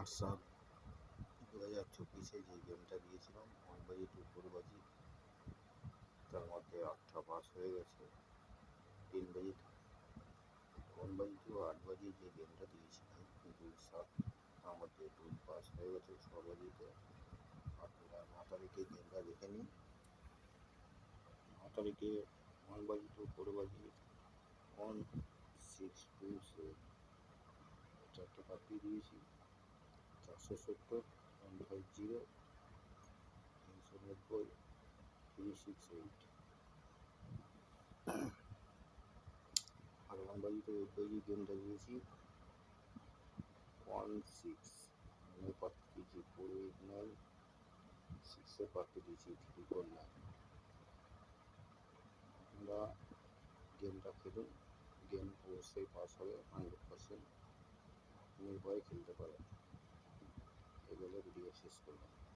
8/7/2024 যে গেমটা দিয়েছিলাম 1/2 4বাজি, তার মধ্যে 8টা পাস হয়ে গেছে। 3/1/2 8বাজি যে গেমটা দিয়েছিলাম 2/7, তার মধ্যে 2 পাস হয়ে গেছে 6বাজিতে। আপনারা 9 তারিখে গেমটা দেখে নিন। 9 তারিখে 1/2 4বাজি 1627 চারটে পাখি দিয়েছি। 470 150 390 368। আর 1/2 8বাজি গেমটা দিয়েছি 16 পাখি দিয়েছি 489 6 পাখি দিয়েছি 349। আপনারা গেমটা খেলুন, গেম অবশ্যই পাস হবে 100%। নির্ভয়ে খেলতে পারেন। এই বলে ভিডিও শেষ করলাম।